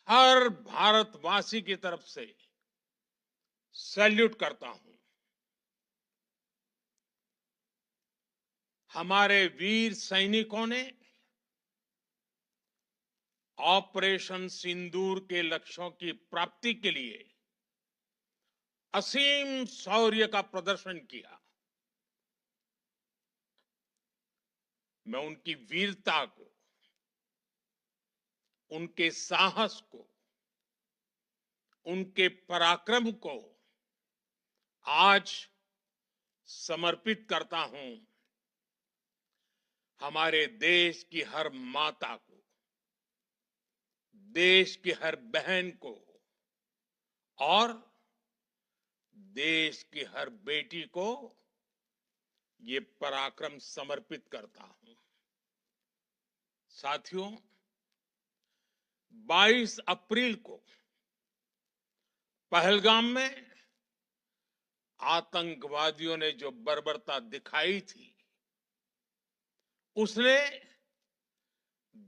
हर भारतवासी की तरफ से सैल्यूट करता हूं। हमारे वीर सैनिकों ने ऑपरेशन सिंदूर के लक्ष्यों की प्राप्ति के लिए असीम शौर्य का प्रदर्शन किया। मैं उनकी वीरता को, उनके साहस को, उनके पराक्रम को आज समर्पित करता हूं। हमारे देश की हर माता को, देश की हर बहन को और देश की हर बेटी को ये पराक्रम समर्पित करता हूं। साथियों, 22 अप्रैल को पहलगाम में आतंकवादियों ने जो बर्बरता दिखाई थी, उसने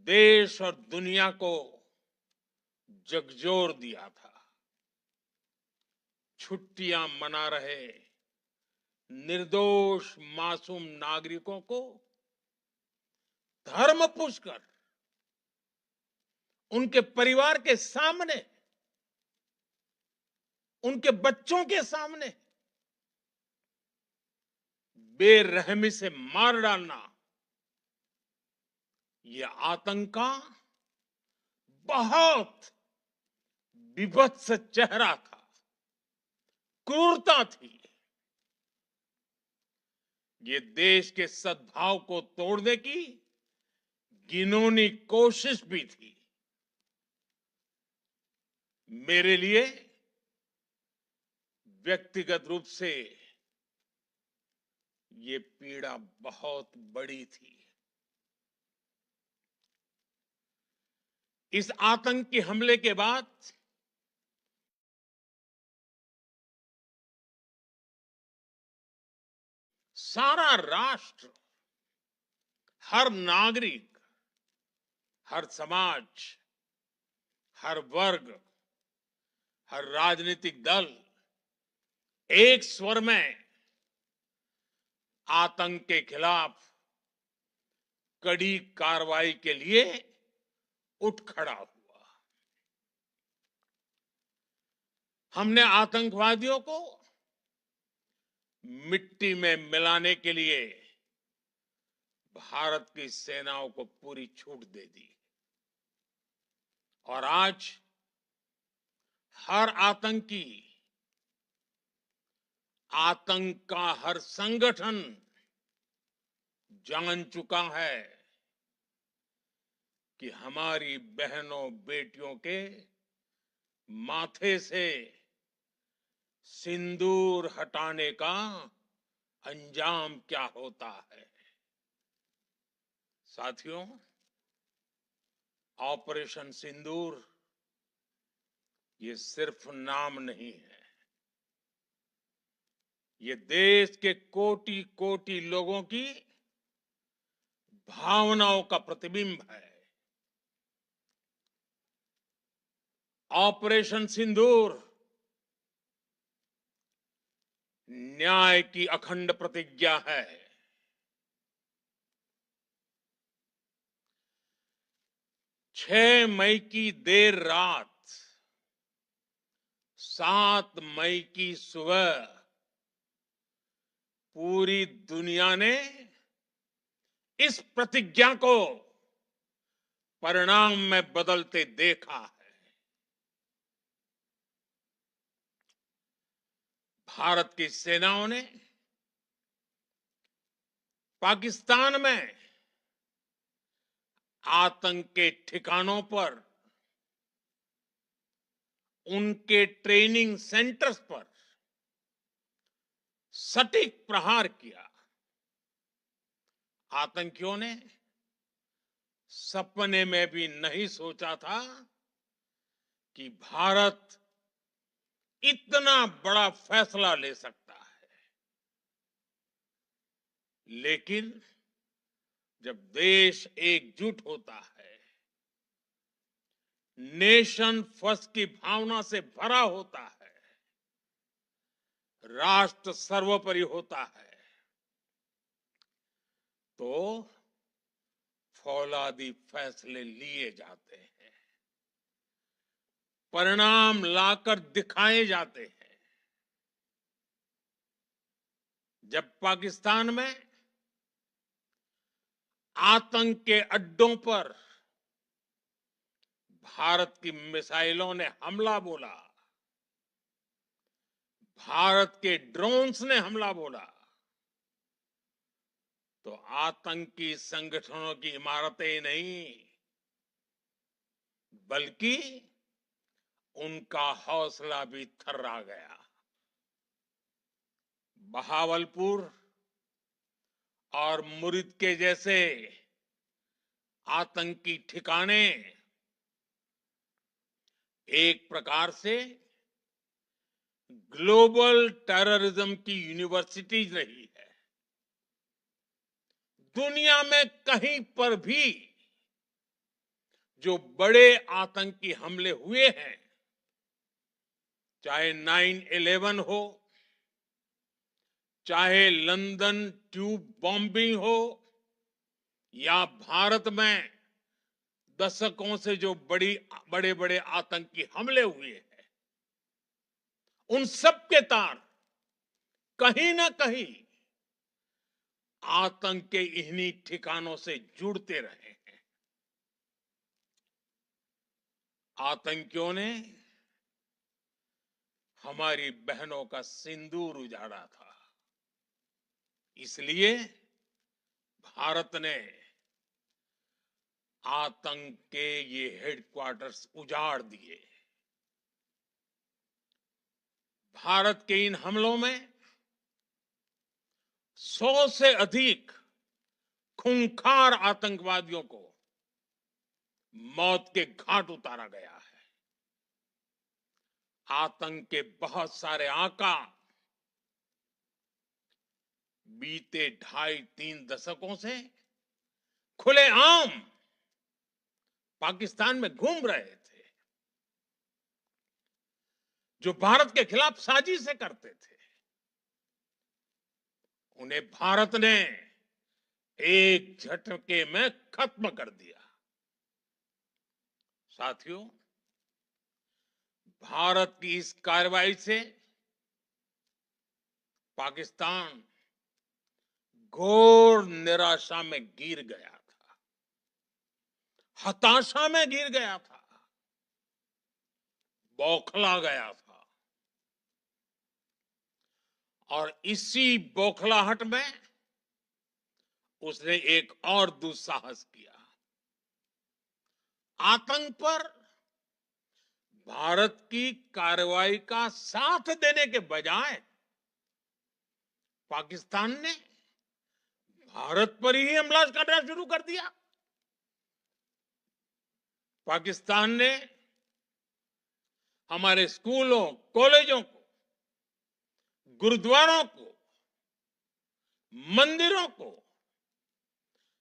देश और दुनिया को झकझोर दिया था। छुट्टियां मना रहे निर्दोष मासूम नागरिकों को धर्म पूछकर उनके परिवार के सामने, उनके बच्चों के सामने बेरहमी से मार डालना, यह आतंक का बहुत विभत्स चेहरा था, क्रूरता थी। ये देश के सद्भाव को तोड़ने की घिनौनी कोशिश भी थी। मेरे लिए व्यक्तिगत रूप से ये पीड़ा बहुत बड़ी थी। इस आतंकी हमले के बाद सारा राष्ट्र, हर नागरिक, हर समाज, हर वर्ग, हर राजनीतिक दल एक स्वर में आतंक के खिलाफ कड़ी कार्रवाई के लिए उठ खड़ा हुआ। हमने आतंकवादियों को मिट्टी में मिलाने के लिए भारत की सेनाओं को पूरी छूट दे दी और आज हर आतंकी, आतंक का हर संगठन जान चुका है कि हमारी बहनों बेटियों के माथे से सिंदूर हटाने का अंजाम क्या होता है। साथियों, ऑपरेशन सिंदूर ये सिर्फ नाम नहीं है, ये देश के कोटि कोटि लोगों की भावनाओं का प्रतिबिंब है। ऑपरेशन सिंदूर न्याय की अखंड प्रतिज्ञा है। 6 मई की देर रात, 7 मई की सुबह पूरी दुनिया ने इस प्रतिज्ञा को परिणाम में बदलते देखा है। भारत की सेनाओं ने पाकिस्तान में आतंक के ठिकानों पर, उनके ट्रेनिंग सेंटर्स पर सटीक प्रहार किया। आतंकियों ने सपने में भी नहीं सोचा था कि भारत इतना बड़ा फैसला ले सकता है। लेकिन जब देश एकजुट होता है, नेशन फर्स्ट की भावना से भरा होता है, राष्ट्र सर्वोपरि होता है, तो फौलादी फैसले लिए जाते हैं, परिणाम लाकर दिखाए जाते हैं। जब पाकिस्तान में आतंक के अड्डों पर भारत की मिसाइलों ने हमला बोला, भारत के ड्रोन्स ने हमला बोला, तो आतंकी संगठनों की इमारतें नहीं, बल्कि उनका हौसला भी थर्रा गया। बहावलपुर और मुरिद के जैसे आतंकी ठिकाने एक प्रकार से ग्लोबल टेररिज्म की यूनिवर्सिटीज रही है। दुनिया में कहीं पर भी जो बड़े आतंकी हमले हुए हैं, चाहे 9/11 हो, चाहे लंदन ट्यूब बॉम्बिंग हो, या भारत में दशकों से जो बड़े बड़े आतंकी हमले हुए हैं, उन सब के तार कहीं ना कहीं आतंक के इन्हीं ठिकानों से जुड़ते रहे हैं। आतंकियों ने हमारी बहनों का सिंदूर उजाड़ा था, इसलिए भारत ने आतंक के ये हेडक्वार्टर्स उजाड़ दिए। भारत के इन हमलों में 100 से अधिक खूंखार आतंकवादियों को मौत के घाट उतारा गया है। आतंक के बहुत सारे आका बीते 2.5-3 दशकों से खुलेआम पाकिस्तान में घूम रहे थे, जो भारत के खिलाफ साजिशें करते थे। उन्हें भारत ने एक झटके में खत्म कर दिया। साथियों, भारत की इस कार्रवाई से पाकिस्तान घोर निराशा में गिर गया था, हताशा में गिर गया था, बौखला गया था। और इसी बौखलाहट में उसने एक और दुस्साहस किया। आतंक पर भारत की कार्रवाई का साथ देने के बजाय पाकिस्तान ने भारत पर ही हमला करना शुरू कर दिया। पाकिस्तान ने हमारे स्कूलों, कॉलेजों को, गुरुद्वारों को, मंदिरों को,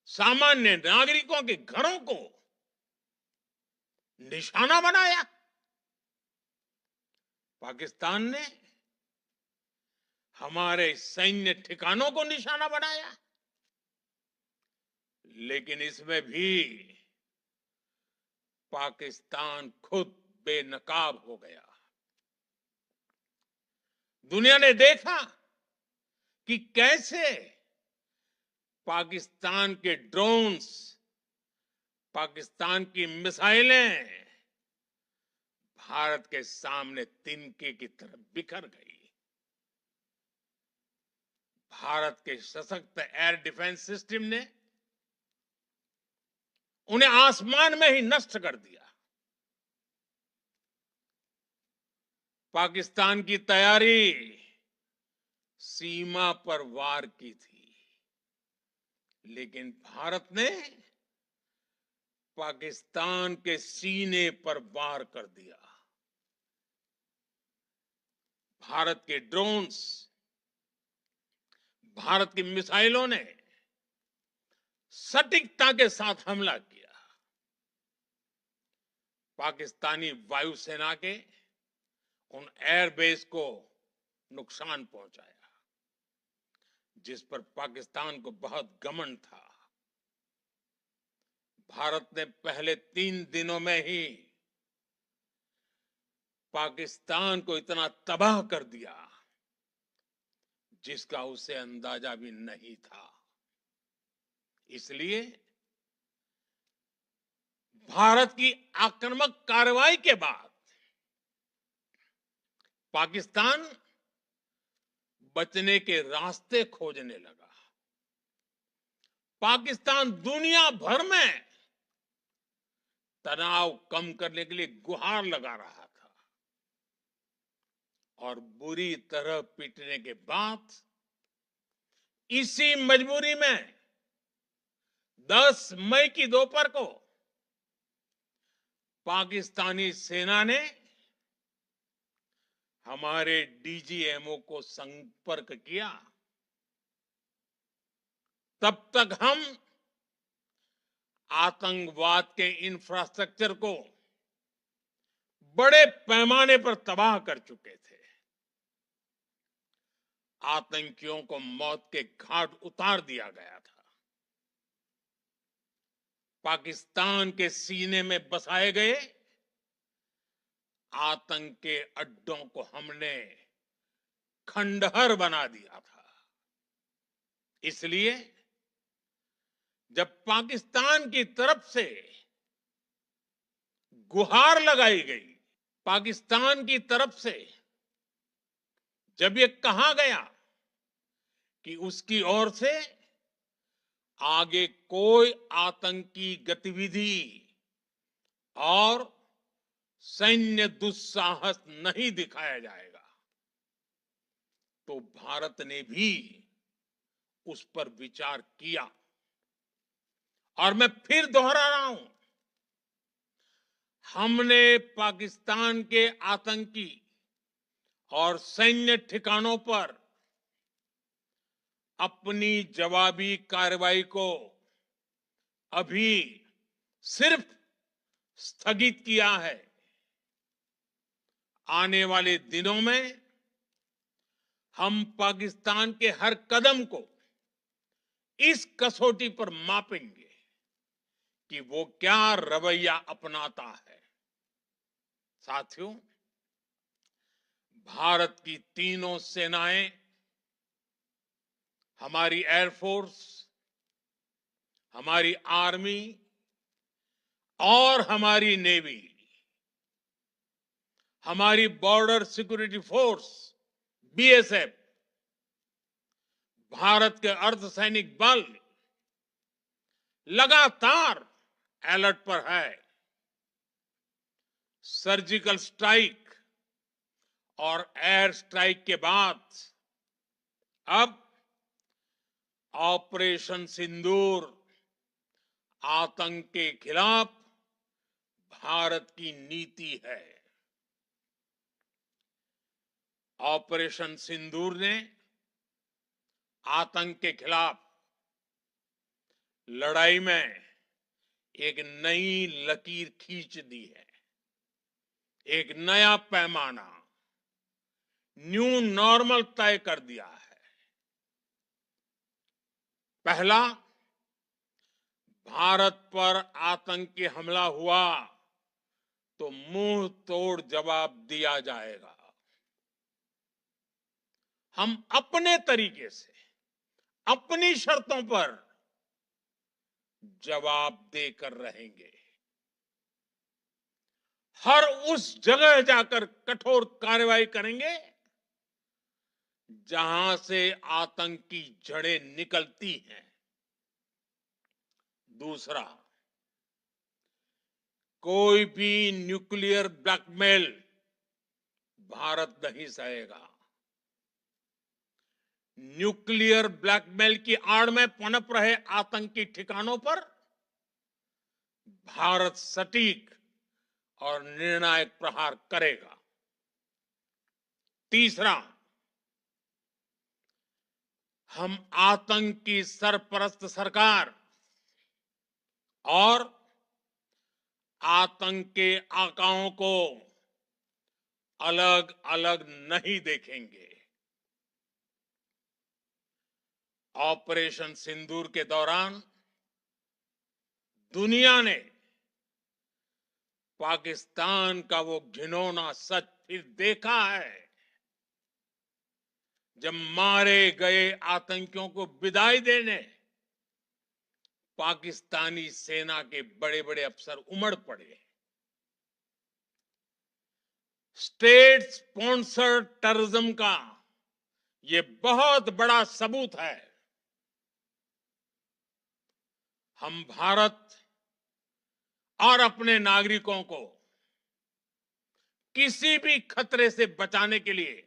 सामान्य नागरिकों के घरों को निशाना बनाया। पाकिस्तान ने हमारे सैन्य ठिकानों को निशाना बनाया। लेकिन इसमें भी पाकिस्तान खुद बेनकाब हो गया। दुनिया ने देखा कि कैसे पाकिस्तान के ड्रोन्स, पाकिस्तान की मिसाइलें भारत के सामने तिनके की तरह बिखर गई। भारत के सशक्त एयर डिफेंस सिस्टम ने उन्हें आसमान में ही नष्ट कर दिया। पाकिस्तान की तैयारी सीमा पर वार की थी, लेकिन भारत ने पाकिस्तान के सीने पर वार कर दिया। भारत के ड्रोन्स, भारत की मिसाइलों ने सटीकता के साथ हमला किया। पाकिस्तानी वायुसेना के उन एयरबेस को नुकसान पहुंचाया, जिस पर पाकिस्तान को बहुत घमंड था। भारत ने पहले 3 दिनों में ही पाकिस्तान को इतना तबाह कर दिया जिसका उसे अंदाजा भी नहीं था। इसलिए भारत की आक्रामक कार्रवाई के बाद पाकिस्तान बचने के रास्ते खोजने लगा। पाकिस्तान दुनिया भर में तनाव कम करने के लिए गुहार लगा रहा था और बुरी तरह पीटने के बाद इसी मजबूरी में 10 मई की दोपहर को पाकिस्तानी सेना ने हमारे डीजीएमओ को संपर्क किया। तब तक हम आतंकवाद के इंफ्रास्ट्रक्चर को बड़े पैमाने पर तबाह कर चुके थे। आतंकियों को मौत के घाट उतार दिया गया था। पाकिस्तान के सीने में बसाए गए आतंक के अड्डों को हमने खंडहर बना दिया था। इसलिए जब पाकिस्तान की तरफ से गुहार लगाई गई, पाकिस्तान की तरफ से जब ये कहा गया कि उसकी ओर से आगे कोई आतंकी गतिविधि और सैन्य दुस्साहस नहीं दिखाया जाएगा, तो भारत ने भी उस पर विचार किया। और मैं फिर दोहरा रहा हूं, हमने पाकिस्तान के आतंकी और सैन्य ठिकानों पर अपनी जवाबी कार्रवाई को अभी सिर्फ स्थगित किया है। आने वाले दिनों में हम पाकिस्तान के हर कदम को इस कसौटी पर मापेंगे कि वो क्या रवैया अपनाता है। साथियों, भारत की तीनों सेनाएं, हमारी एयरफोर्स, हमारी आर्मी और हमारी नेवी, हमारी border security force BSF, Bharat के अर्धसैनिक बल लगातार अलर्ट पर है। सर्जिकल स्ट्राइक और एयर स्ट्राइक के बाद अब ऑपरेशन सिंदूर आतंक के खिलाफ भारत की नीति है। ऑपरेशन सिंदूर ने आतंक के खिलाफ लड़ाई में एक नई लकीर खींच दी है, एक नया पैमाना, न्यू नॉर्मल तय कर दिया है। पहला, भारत पर आतंकी हमला हुआ तो मुंह तोड़ जवाब दिया जाएगा। हम अपने तरीके से, अपनी शर्तों पर जवाब देकर रहेंगे। हर उस जगह जाकर कठोर कार्रवाई करेंगे जहां से आतंक की जड़ें निकलती हैं। दूसरा, कोई भी न्यूक्लियर ब्लैकमेल भारत नहीं सहेगा। न्यूक्लियर ब्लैकमेल की आड़ में पनप रहे आतंकी ठिकानों पर भारत सटीक और निर्णायक प्रहार करेगा। तीसरा, हम आतंक की सरपरस्त सरकार और आतंक के आकाओं को अलग अलग नहीं देखेंगे। ऑपरेशन सिंदूर के दौरान दुनिया ने पाकिस्तान का वो घिनौना सच फिर देखा है, जब मारे गए आतंकियों को विदाई देने पाकिस्तानी सेना के बड़े बड़े अफसर उमड़ पड़े। स्टेट स्पॉन्सर्ड टेररिज्म का ये बहुत बड़ा सबूत है। हम भारत और अपने नागरिकों को किसी भी खतरे से बचाने के लिए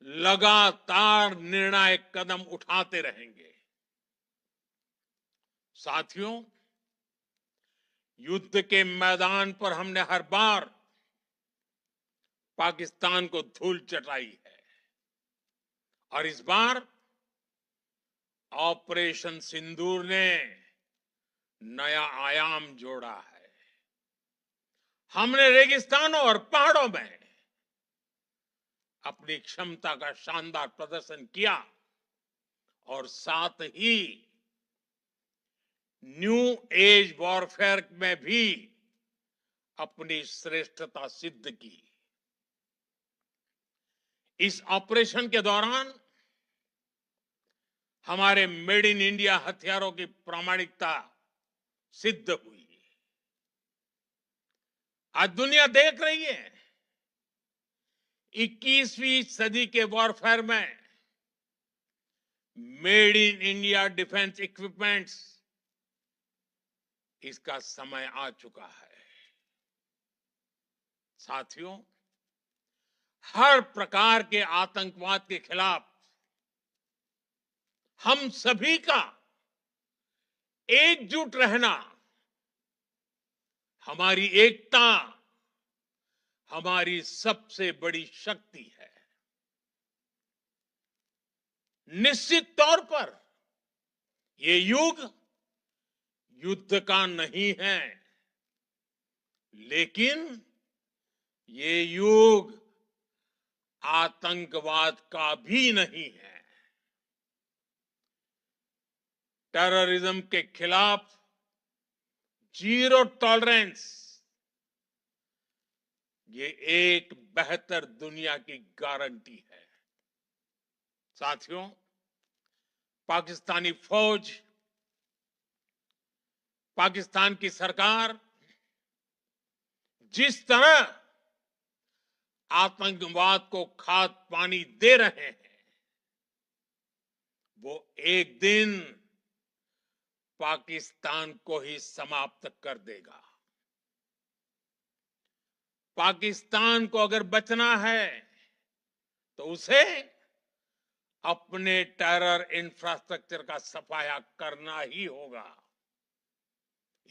लगातार निर्णायक कदम उठाते रहेंगे। साथियों, युद्ध के मैदान पर हमने हर बार पाकिस्तान को धूल चटाई है और इस बार ऑपरेशन सिंदूर ने नया आयाम जोड़ा है। हमने रेगिस्तानों और पहाड़ों में अपनी क्षमता का शानदार प्रदर्शन किया और साथ ही न्यू एज वॉरफेयर में भी अपनी श्रेष्ठता सिद्ध की। इस ऑपरेशन के दौरान हमारे मेड इन इंडिया हथियारों की प्रामाणिकता सिद्ध हुई। आज दुनिया देख रही है 21वीं सदी के वॉरफेयर में made in India defence equipments, इसका समय आ चुका है। साथियों, हर प्रकार के आतंकवाद के खिलाफ हम सभी का एकजुट रहना हमारी एकता, हमारी सबसे बड़ी शक्ति है। निश्चित तौर पर ये युग युद्ध का नहीं है, लेकिन ये युग आतंकवाद का भी नहीं है। टेररिज्म के खिलाफ जीरो टॉलरेंस, ये एक बेहतर दुनिया की गारंटी है। साथियों, पाकिस्तानी फौज, पाकिस्तान की सरकार जिस तरह आतंकवाद को खाद पानी दे रहे हैं, वो एक दिन पाकिस्तान को ही समाप्त कर देगा। पाकिस्तान को अगर बचना है तो उसे अपने टेरर इंफ्रास्ट्रक्चर का सफाया करना ही होगा।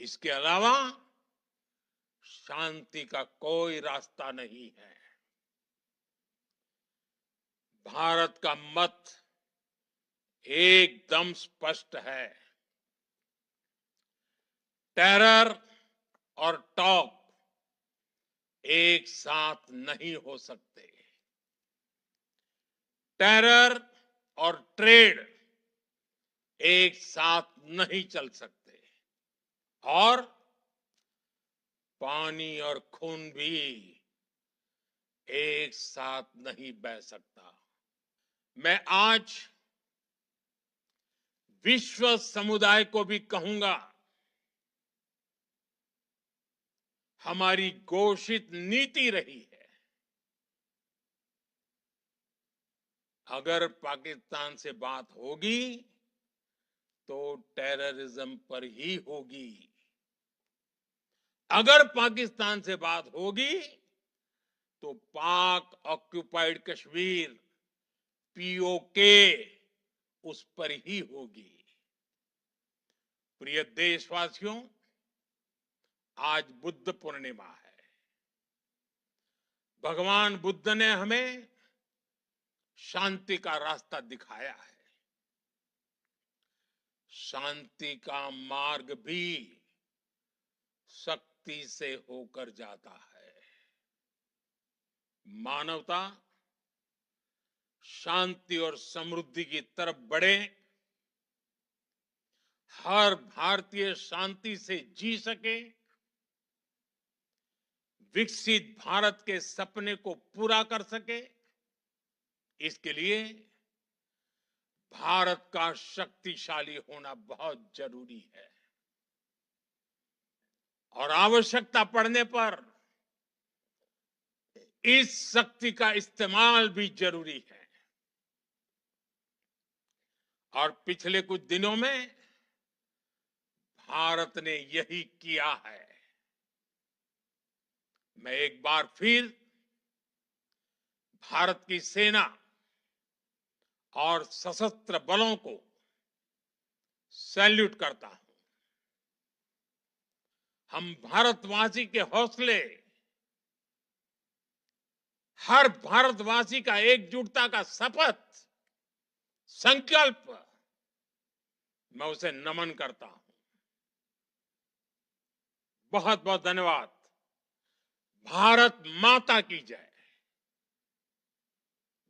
इसके अलावा शांति का कोई रास्ता नहीं है। भारत का मत एकदम स्पष्ट है। टेरर और टॉक एक साथ नहीं हो सकते। टेरर और ट्रेड एक साथ नहीं चल सकते और पानी और खून भी एक साथ नहीं बह सकता। मैं आज विश्व समुदाय को भी कहूंगा, हमारी घोषित नीति रही है, अगर पाकिस्तान से बात होगी तो टेररिज्म पर ही होगी। अगर पाकिस्तान से बात होगी तो पाक ऑक्युपाइड कश्मीर, पीओके, उस पर ही होगी। प्रिय देशवासियों, आज बुद्ध पूर्णिमा है। भगवान बुद्ध ने हमें शांति का रास्ता दिखाया है। शांति का मार्ग भी शक्ति से होकर जाता है। मानवता शांति और समृद्धि की तरफ बढ़े, हर भारतीय शांति से जी सके, विकसित भारत के सपने को पूरा कर सके, इसके लिए भारत का शक्तिशाली होना बहुत जरूरी है। और आवश्यकता पड़ने पर इस शक्ति का इस्तेमाल भी जरूरी है। और पिछले कुछ दिनों में भारत ने यही किया है। मैं एक बार फिर भारत की सेना और सशस्त्र बलों को सैल्यूट करता हूं। हम भारतवासी के हौसले, हर भारतवासी का एकजुटता का शपथ, संकल्प, मैं उसे नमन करता हूं। बहुत बहुत धन्यवाद। भारत माता की जय।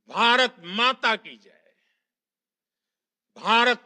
भारत माता की जय। भारत